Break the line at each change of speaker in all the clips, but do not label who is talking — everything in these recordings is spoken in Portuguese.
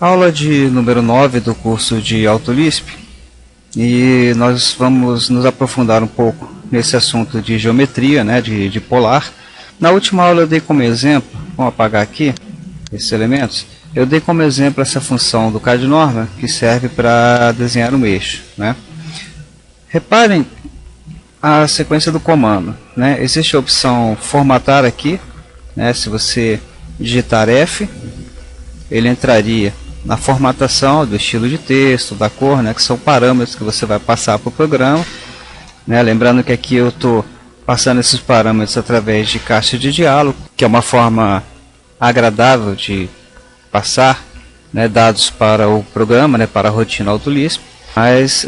Aula de número 9 do curso de AutoLisp, e nós vamos nos aprofundar um pouco nesse assunto de geometria, né, de polar. Na última aula eu dei como exemplo, vamos apagar aqui esses elementos, eu dei como exemplo essa função do CAD-norma que serve para desenhar um eixo, né. Reparem a sequência do comando, né. Existe a opção formatar aqui, né, se você digitar F, ele entraria na formatação do estilo de texto, da cor, né, que são parâmetros que você vai passar para o programa, né, lembrando que aqui eu estou passando esses parâmetros através de caixa de diálogo, que é uma forma agradável de passar, né, dados para o programa, né, para a rotina AutoLisp, mas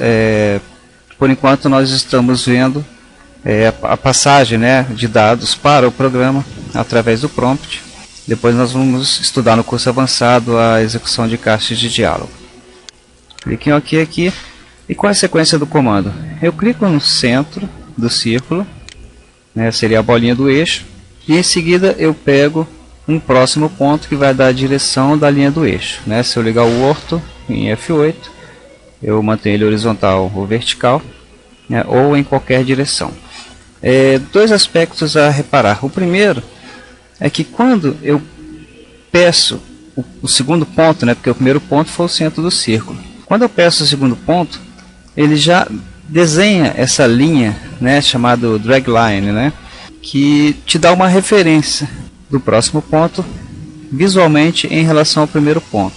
por enquanto nós estamos vendo a passagem, né, de dados para o programa através do prompt. Depois nós vamos estudar no curso avançado a execução de caixas de diálogo. Clique em OK aqui. E qual é a sequência do comando? Eu clico no centro do círculo, né, seria a bolinha do eixo, e em seguida eu pego um próximo ponto que vai dar a direção da linha do eixo, né? Se eu ligar o orto em F8, eu mantenho ele horizontal ou vertical, né, ou em qualquer direção. Dois aspectos a reparar. O primeiro é que quando eu peço o segundo ponto, né, porque o primeiro ponto foi o centro do círculo, quando eu peço o segundo ponto, ele já desenha essa linha, né, chamada drag line, né, que te dá uma referência do próximo ponto visualmente em relação ao primeiro ponto,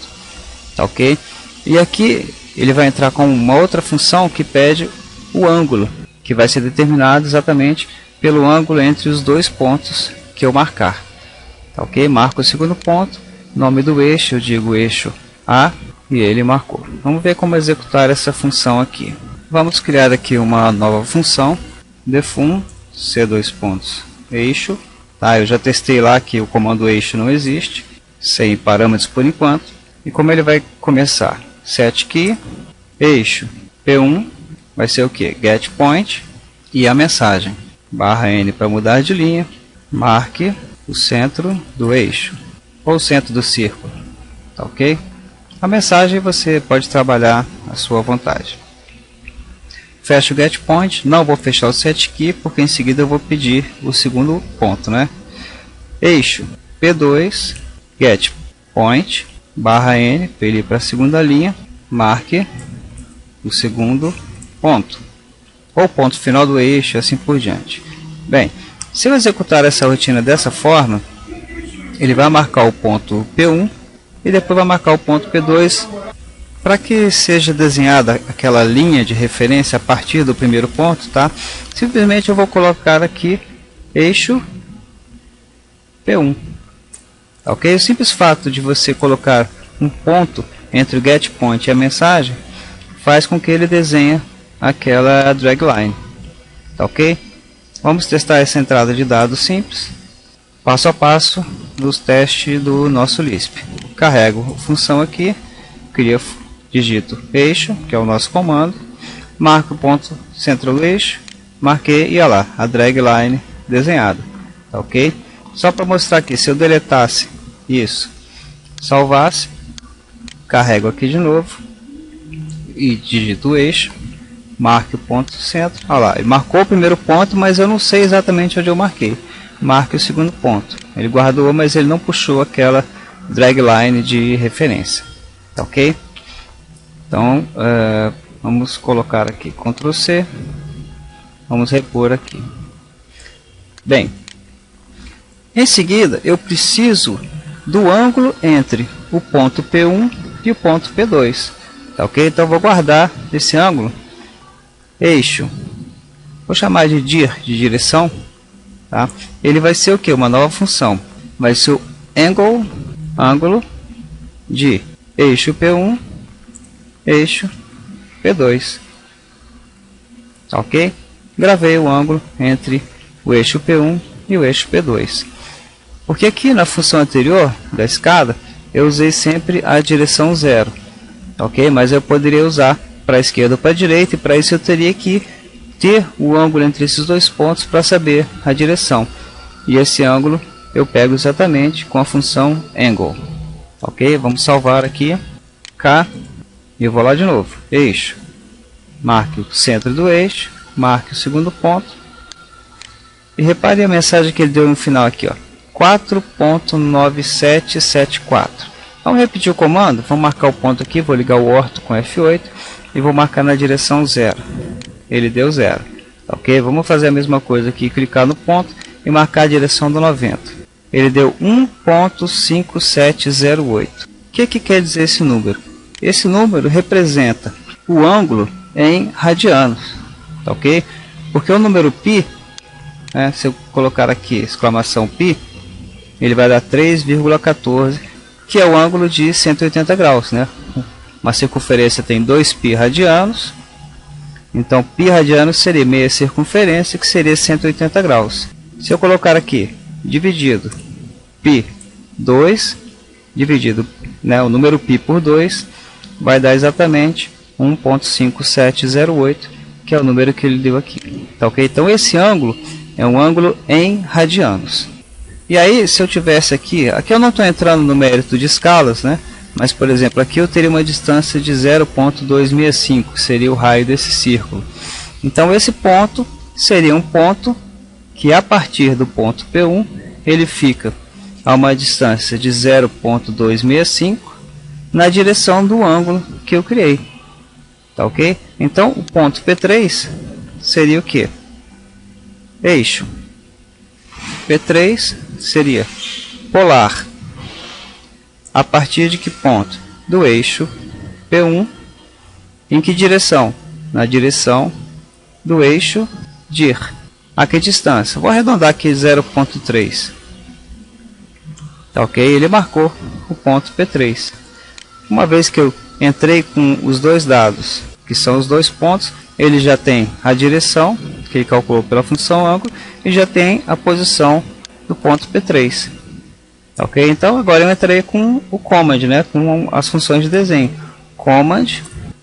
tá ok? E aqui ele vai entrar com uma outra função que pede o ângulo, que vai ser determinado exatamente pelo ângulo entre os dois pontos que eu marcar. Tá ok? Marco o segundo ponto, nome do eixo, eu digo eixo A, e ele marcou. Vamos ver como executar essa função aqui. Vamos criar aqui uma nova função, defun c2.eixo. Tá, eu já testei lá que o comando eixo não existe, sem parâmetros por enquanto. E como ele vai começar? Setkey, eixo P1, vai ser o que? GetPoint, e a mensagem, /n para mudar de linha, marque o centro do eixo, ou o centro do círculo, tá ok? A mensagem você pode trabalhar à sua vontade. Fecho o getPoint, não vou fechar o setkey, porque em seguida eu vou pedir o segundo ponto, né? Eixo P2, getPoint, /n, para ele ir para a segunda linha, marque o segundo ponto, ou ponto final do eixo, assim por diante. Bem, se eu executar essa rotina dessa forma, ele vai marcar o ponto P1 e depois vai marcar o ponto P2 para que seja desenhada aquela linha de referência a partir do primeiro ponto, tá? Simplesmente eu vou colocar aqui eixo P1, ok? O simples fato de você colocar um ponto entre o getPoint e a mensagem faz com que ele desenhe aquela drag line, tá ok? Vamos testar essa entrada de dados simples, passo a passo, nos testes do nosso Lisp. Carrego a função aqui, digito eixo, que é o nosso comando, marco o ponto centro do eixo, marquei e olha lá, a drag line desenhada, tá ok? Só para mostrar aqui, se eu deletasse isso, salvasse, carrego aqui de novo e digito o eixo, marque o ponto centro, olha lá, ele marcou o primeiro ponto, mas eu não sei exatamente onde eu marquei. Marque o segundo ponto, ele guardou, mas ele não puxou aquela drag line de referência, tá ok? Então vamos colocar aqui Ctrl C, vamos repor aqui. Bem, em seguida eu preciso do ângulo entre o ponto P1 e o ponto P2, tá ok? Então eu vou guardar esse ângulo, eixo, vou chamar de dir, de direção, tá? Ele vai ser o que? Uma nova função, vai ser o ângulo de eixo P1, eixo P2, tá ok? Gravei o ângulo entre o eixo P1 e o eixo P2, porque aqui na função anterior da escada eu usei sempre a direção 0, ok? Mas eu poderia usar para a esquerda ou para a direita, e para isso eu teria que ter o ângulo entre esses dois pontos para saber a direção. E esse ângulo eu pego exatamente com a função angle. Ok? Vamos salvar aqui. K, e eu vou lá de novo, eixo, marque o centro do eixo, marque o segundo ponto, e repare a mensagem que ele deu no final aqui, ó, 4.9774. Vamos repetir o comando, vamos marcar o ponto aqui, vou ligar o orto com F8, e vou marcar na direção 0, ele deu 0, ok? Vamos fazer a mesma coisa aqui, clicar no ponto, e marcar a direção do 90, ele deu 1.5708. O que quer dizer esse número? Esse número representa o ângulo em radianos, tá ok? Porque o número π, né, se eu colocar aqui exclamação π, ele vai dar 3,14, que é o ângulo de 180 graus, né? Uma circunferência tem 2π radianos, então π radianos seria meia circunferência, que seria 180 graus. Se eu colocar aqui dividido π 2 dividido, né, o número π por 2, vai dar exatamente 1.5708, que é o número que ele deu aqui, tá ok? Então esse ângulo é um ângulo em radianos. E aí, se eu tivesse aqui eu não estou entrando no mérito de escalas, né? Mas por exemplo, aqui eu teria uma distância de 0.265, que seria o raio desse círculo. Então esse ponto seria um ponto que, a partir do ponto P1, ele fica a uma distância de 0.265 na direção do ângulo que eu criei, tá ok? Então o ponto P3 seria o que? Eixo P3 seria polar a partir de que ponto? Do eixo P1. Em que direção? Na direção do eixo dir. A que distância? Vou arredondar aqui 0.3. Tá ok? Ele marcou o ponto P3. Uma vez que eu entrei com os dois dados, que são os dois pontos, ele já tem a direção, que ele calculou pela função ângulo, e já tem a posição do ponto P3. Ok? Então agora eu entrei com o command, né? Com as funções de desenho. Command,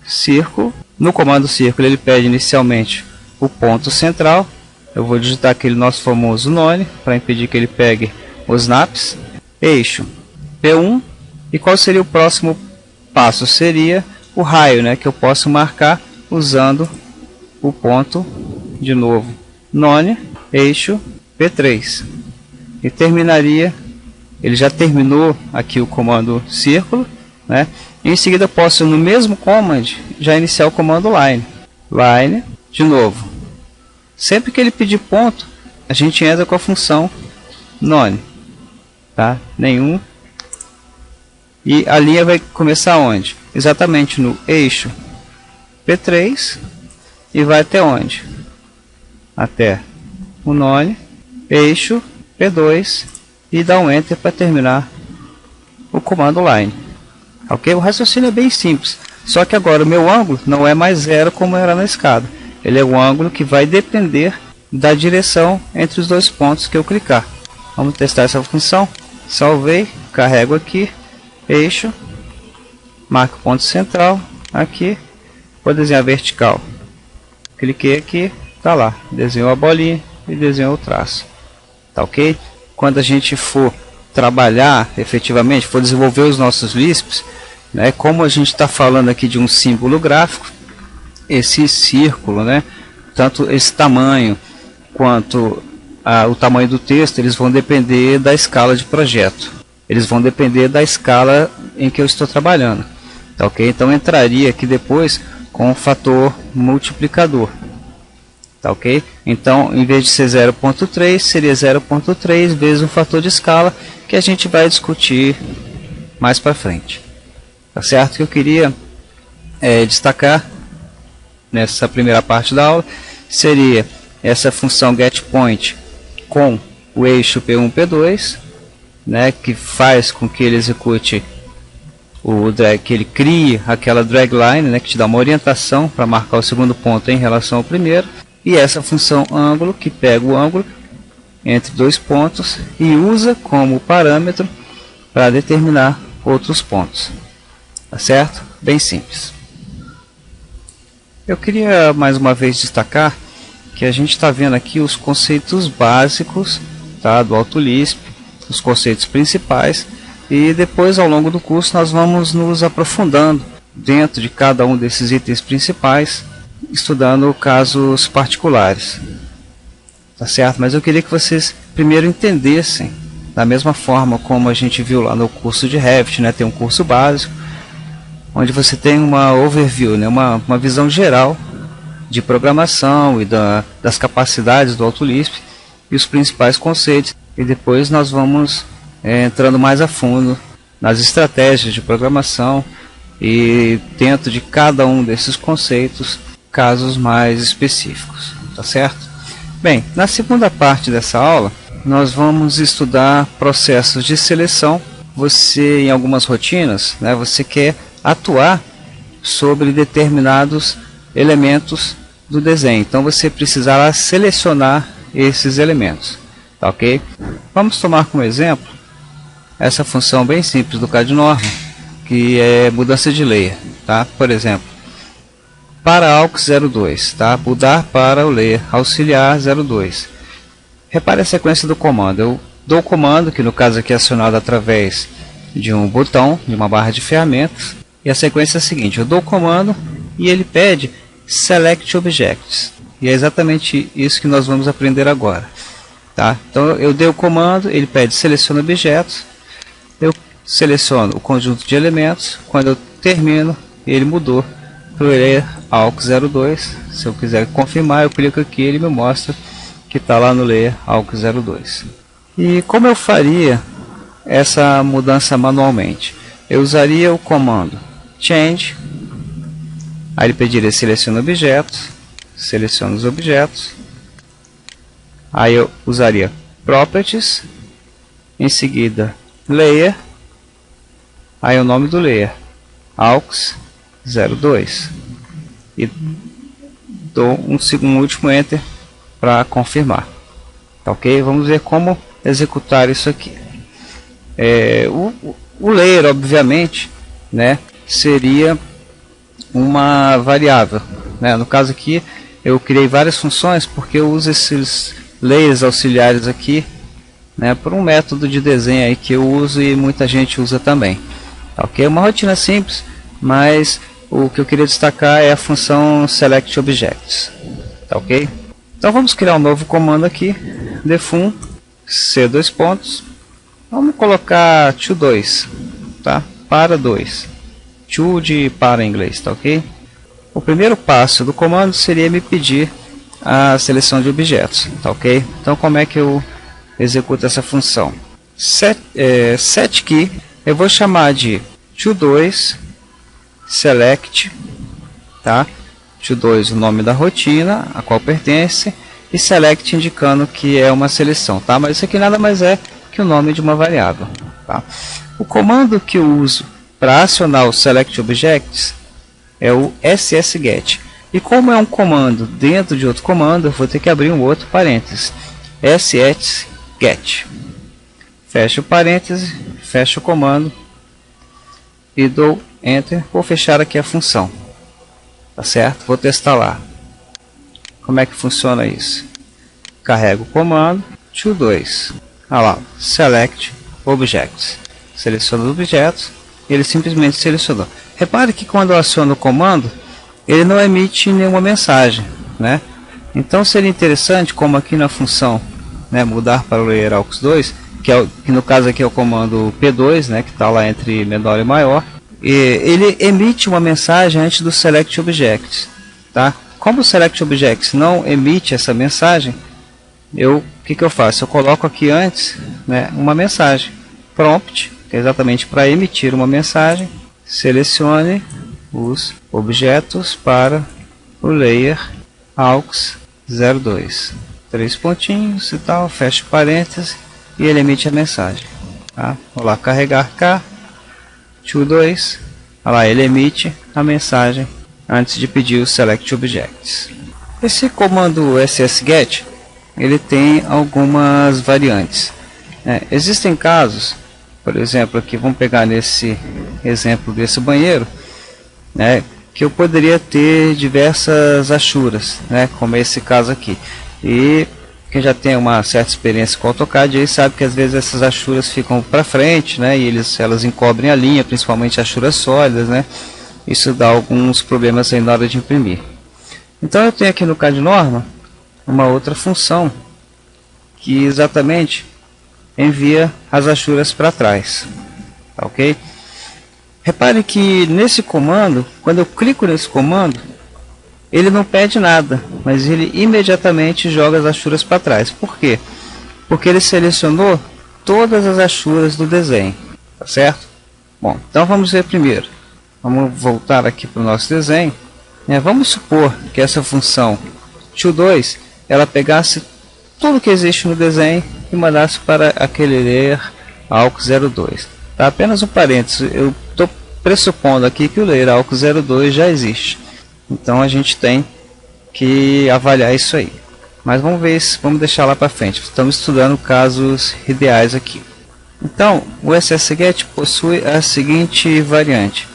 círculo. No comando círculo ele pede inicialmente o ponto central. Eu vou digitar aquele nosso famoso none, para impedir que ele pegue os naps. Eixo P1. E qual seria o próximo passo? Seria o raio, né, que eu posso marcar usando o ponto, de novo, none, eixo P3. E terminaria, ele já terminou aqui o comando círculo, né? E em seguida eu posso, no mesmo command, já iniciar o comando line. Line, de novo. Sempre que ele pedir ponto, a gente entra com a função none, tá? Nenhum. E a linha vai começar onde? Exatamente no eixo P3 e vai até onde? Até o none, eixo P2 e dá um enter para terminar o comando line. Ok? O raciocínio é bem simples, só que agora o meu ângulo não é mais zero como era na escada. Ele é um ângulo que vai depender da direção entre os dois pontos que eu clicar. Vamos testar essa função. Salvei, carrego aqui, eixo, marco o ponto central, aqui, vou desenhar vertical. Cliquei aqui, tá lá, desenhou a bolinha e desenhou o traço. Tá ok? Quando a gente for trabalhar efetivamente, for desenvolver os nossos Lisps, né, como a gente está falando aqui de um símbolo gráfico, esse círculo, né, tanto esse tamanho quanto o tamanho do texto, eles vão depender da escala de projeto. Eles vão depender da escala em que eu estou trabalhando. Tá ok? Então entraria aqui depois com o fator multiplicador. Tá ok? Então, em vez de ser 0.3, seria 0.3 vezes um fator de escala, que a gente vai discutir mais para frente. Tá certo? Que eu queria destacar nessa primeira parte da aula seria essa função getPoint com o eixo P1, P2, né, que faz com que ele execute o drag, que ele crie aquela drag line, né, que te dá uma orientação para marcar o segundo ponto em relação ao primeiro, e essa função ângulo, que pega o ângulo entre dois pontos e usa como parâmetro para determinar outros pontos. Tá certo? Bem simples. Eu queria mais uma vez destacar que a gente está vendo aqui os conceitos básicos, tá, do AutoLisp, os conceitos principais, E depois, ao longo do curso, nós vamos nos aprofundando dentro de cada um desses itens principais, estudando casos particulares. Tá certo? Mas eu queria que vocês primeiro entendessem, da mesma forma como a gente viu lá no curso de Revit, né? Tem um curso básico, onde você tem uma overview, né? uma visão geral de programação e das capacidades do AutoLisp e os principais conceitos. E depois nós vamos entrando mais a fundo nas estratégias de programação e dentro de cada um desses conceitos, casos mais específicos, tá certo? Bem, na segunda parte dessa aula, nós vamos estudar processos de seleção. Você, em algumas rotinas, né, você quer atuar sobre determinados elementos do desenho, então você precisará selecionar esses elementos, tá ok? Vamos tomar como exemplo essa função bem simples do CAD Normal, que é mudança de layer, tá? Por exemplo, para AUX 02, tá? Mudar para o layer auxiliar 02. Repare a sequência do comando. Eu dou o comando, que no caso aqui é acionado através de um botão, de uma barra de ferramentas, e a sequência é a seguinte: eu dou o comando e ele pede Select Objects, e é exatamente isso que nós vamos aprender agora, tá? Então eu dei o comando, ele pede seleciona objetos, eu seleciono o conjunto de elementos. Quando eu termino, ele mudou para o layer AUX 02. Se eu quiser confirmar, eu clico aqui e ele me mostra que está lá no layer AUX 02. E como eu faria essa mudança manualmente? Eu usaria o comando change, aí ele pediria seleciona objetos, seleciono os objetos, aí eu usaria properties, em seguida layer, aí o nome do layer AUX 02 e dou um último enter para confirmar, tá ok? Vamos ver como executar isso aqui. O layer, obviamente, né, seria uma variável, né? No caso aqui eu criei várias funções porque eu uso esses layers auxiliares aqui, né, por um método de desenho aí que eu uso e muita gente usa também, tá ok? Uma rotina simples, mas o que eu queria destacar é a função Select Objects, tá ok? Então vamos criar um novo comando aqui, defun c dois pontos, vamos colocar to 2, tá? Para 2, to de para em inglês, tá ok? O primeiro passo do comando seria me pedir a seleção de objetos, tá ok? Então como é que eu executo essa função? Set key, eu vou chamar de to2 select, tá? To2 o nome da rotina a qual pertence, e select indicando que é uma seleção, tá? Mas isso aqui nada mais é que o nome de uma variável, tá? O comando que eu uso para acionar o select objects é o ssget, e como é um comando dentro de outro comando, eu vou ter que abrir um outro parênteses, ssget, fecho o parêntese, fecho o comando e dou enter. Vou fechar aqui a função, tá certo? Vou testar lá como é que funciona isso. Carrego o comando to2, lá, select objects, seleciono os objetos, ele simplesmente selecionou. Repare que quando eu aciono o comando, ele não emite nenhuma mensagem, né? Então seria interessante, como aqui na função, né, mudar para o layer AUX 2, que no caso aqui é o comando P2, né, que está lá entre menor e maior, e ele emite uma mensagem antes do Select Objects, tá? Como o Select Objects não emite essa mensagem, o que eu faço? Eu coloco aqui antes, né, uma mensagem, prompt, que é exatamente para emitir uma mensagem, selecione os objetos para o layer AUX 02, 3 pontinhos e tal, fecho parênteses e ele emite a mensagem, tá? Vou lá carregar cá, to2, lá ele emite a mensagem antes de pedir o Select Objects. Esse comando ssget, ele tem algumas variantes, né? Existem casos, por exemplo, aqui vamos pegar nesse exemplo desse banheiro, né, que eu poderia ter diversas achuras, né, como esse caso aqui. E o quem já tem uma certa experiência com AutoCAD aí sabe que às vezes essas achuras ficam para frente, né? E elas encobrem a linha, principalmente achuras sólidas, né? Isso dá alguns problemas aí na hora de imprimir. Então eu tenho aqui no CAD Norma uma outra função que exatamente envia as achuras para trás, tá, ok? Repare que nesse comando, quando eu clico nesse comando, ele não pede nada, mas ele imediatamente joga as achuras para trás. Por quê? Porque ele selecionou todas as achuras do desenho, tá certo? Bom, então vamos ver primeiro. Vamos voltar aqui para o nosso desenho. Vamos supor que essa função to2 ela pegasse tudo que existe no desenho e mandasse para aquele layer AUC02. Tá? Apenas um parênteses, eu estou pressupondo aqui que o layer AUC02 já existe. Então a gente tem que avaliar isso aí. Mas vamos ver, vamos deixar lá para frente. Estamos estudando casos ideais aqui. Então o SSGet possui a seguinte variante.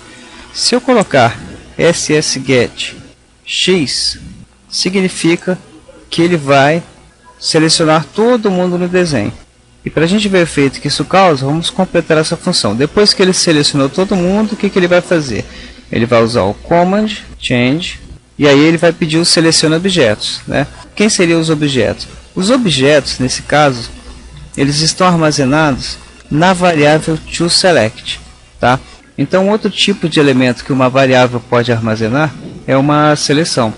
Se eu colocar SSGet X, significa que ele vai selecionar todo mundo no desenho. E para a gente ver o efeito que isso causa, vamos completar essa função. Depois que ele selecionou todo mundo, o que ele vai fazer? Ele vai usar o Command Change e aí ele vai pedir o Seleciona Objetos, né? Quem seriam os objetos? Os objetos, nesse caso, eles estão armazenados na variável toSelect, tá? Então, outro tipo de elemento que uma variável pode armazenar é uma seleção.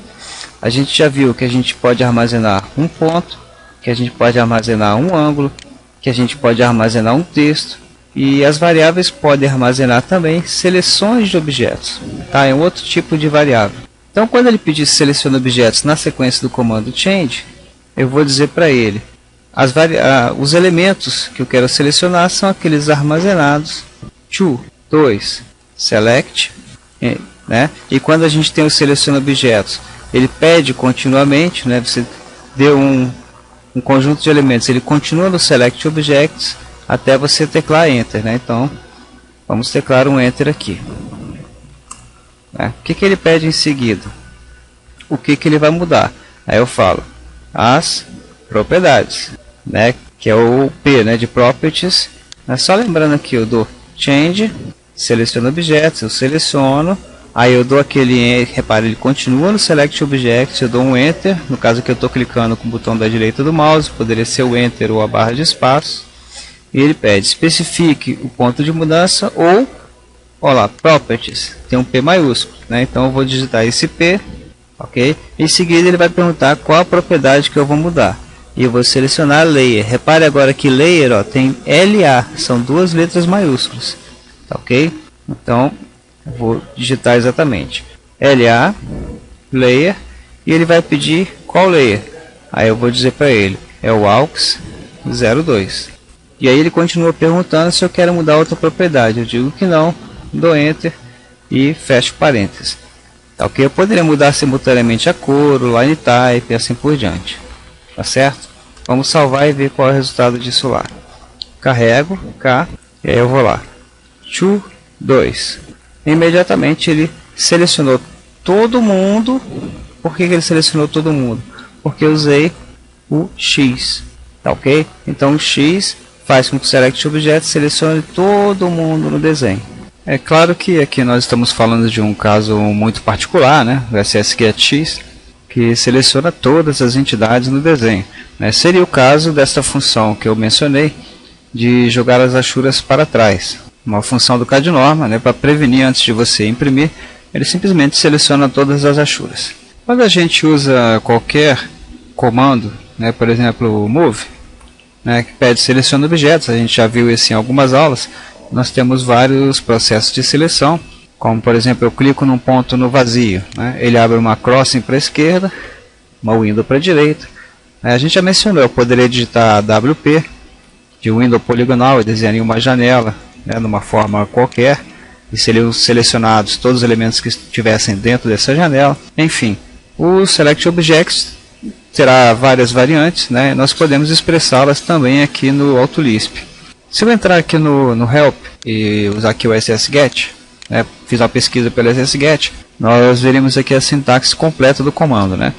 A gente já viu que a gente pode armazenar um ponto, que a gente pode armazenar um ângulo, que a gente pode armazenar um texto, e as variáveis podem armazenar também seleções de objetos, tá? É um outro tipo de variável. Então, quando ele pedir seleciona objetos na sequência do comando change, eu vou dizer para ele os elementos que eu quero selecionar são aqueles armazenados to2 select, né? E quando a gente tem o seleciona objetos, ele pede continuamente, né? Você deu um conjunto de elementos, ele continua no select objects até você teclar enter, né? Então vamos teclar um enter aqui, né? O que ele pede em seguida? O que ele vai mudar? Aí eu falo as propriedades, né? Que é o P, né? De properties. Só lembrando aqui, eu dou change, seleciono objetos, eu seleciono, aí eu dou aquele, repare, ele continua no select object, eu dou um enter, no caso que eu estou clicando com o botão da direita do mouse, poderia ser o enter ou a barra de espaço, e ele pede, especifique o ponto de mudança ou, olha lá, properties, tem um P maiúsculo, né? Então eu vou digitar esse P, ok? Em seguida ele vai perguntar qual a propriedade que eu vou mudar, e eu vou selecionar layer. Repare agora que layer, ó, tem LA, são duas letras maiúsculas, tá, ok? Então vou digitar exatamente LA layer e ele vai pedir qual layer. Aí eu vou dizer para ele é o AUX02. E aí ele continua perguntando se eu quero mudar outra propriedade. Eu digo que não, dou enter e fecho parênteses. Tá, ok? Eu poderia mudar simultaneamente a cor, o line type e assim por diante. Tá certo? Vamos salvar e ver qual é o resultado disso lá. Carrego K e aí eu vou lá. To2. Imediatamente ele selecionou todo mundo. Por que ele selecionou todo mundo? Porque eu usei o X, tá, ok? Então o X faz com que o Select Object selecione todo mundo no desenho. É claro que aqui nós estamos falando de um caso muito particular, né? O SSGet X, que seleciona todas as entidades no desenho, né? Seria o caso desta função que eu mencionei, de jogar as achuras para trás. Uma função do CAD Norma, né, para prevenir antes de você imprimir, ele simplesmente seleciona todas as achuras. Quando a gente usa qualquer comando, né, por exemplo o move, né, que pede seleciona objetos, a gente já viu isso em algumas aulas, nós temos vários processos de seleção, como por exemplo eu clico num ponto no vazio, né, ele abre uma crossing para a esquerda, uma window para a direita. A gente já mencionou, eu poderia digitar WP, de window poligonal, e desenharia uma janela, né, numa forma qualquer, e seriam selecionados todos os elementos que estivessem dentro dessa janela. Enfim, o Select Objects terá várias variantes, né, nós podemos expressá-las também aqui no AutoLisp. Se eu entrar aqui no Help e usar aqui o SSGet, né, fiz uma pesquisa pelo SSGet, nós veremos aqui a sintaxe completa do comando, né?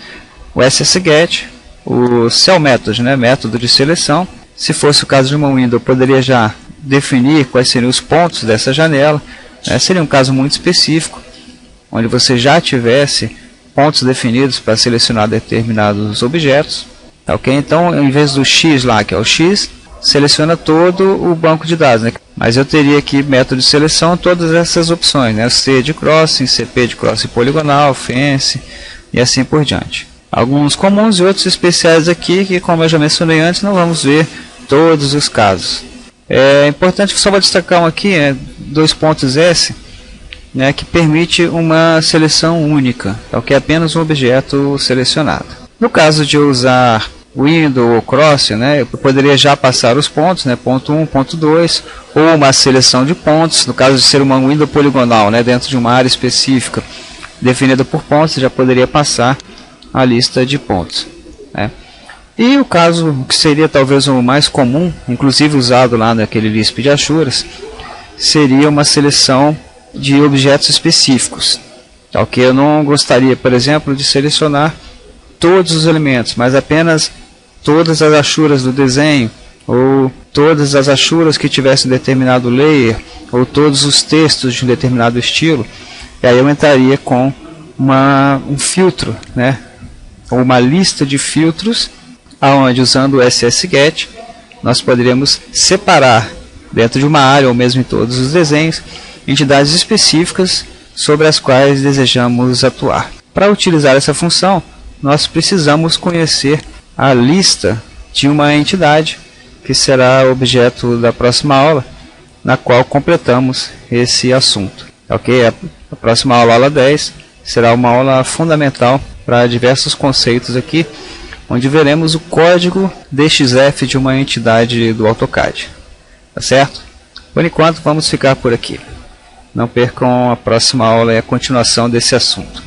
O SSGet o Cell Method, né, método de seleção. Se fosse o caso de uma window, eu poderia já definir quais seriam os pontos dessa janela, né, seria um caso muito específico, onde você já tivesse pontos definidos para selecionar determinados objetos. Ok? Então, em vez do X lá, que é o X, seleciona todo o banco de dados, né? Mas eu teria aqui método de seleção, todas essas opções, né? C de crossing, CP de crossing poligonal, fence e assim por diante. Alguns comuns e outros especiais aqui, que como eu já mencionei antes, não vamos ver todos os casos. É importante que só vou destacar um aqui, 2.s, né, que permite uma seleção única, que é apenas um objeto selecionado. No caso de eu usar window ou crossing, né, eu poderia já passar os pontos, né, ponto 1, ponto 2, ou uma seleção de pontos. No caso de ser uma window poligonal, né, dentro de uma área específica definida por pontos, já poderia passar a lista de pontos, né. E o caso que seria talvez o mais comum, inclusive usado lá naquele Lisp de Achuras, seria uma seleção de objetos específicos. Ok? Eu não gostaria, por exemplo, de selecionar todos os elementos, mas apenas todas as achuras do desenho, ou todas as achuras que tivessem determinado layer, ou todos os textos de um determinado estilo. E aí eu entraria com um filtro, né? Ou uma lista de filtros, onde usando o SSGet nós poderíamos separar dentro de uma área, ou mesmo em todos os desenhos, entidades específicas sobre as quais desejamos atuar. Para utilizar essa função, nós precisamos conhecer a lista de uma entidade, que será objeto da próxima aula, na qual completamos esse assunto. Ok? A próxima aula, aula 10, será uma aula fundamental para diversos conceitos aqui, onde veremos o código DXF de uma entidade do AutoCAD. Tá certo? Por enquanto, vamos ficar por aqui. Não percam a próxima aula e a continuação desse assunto.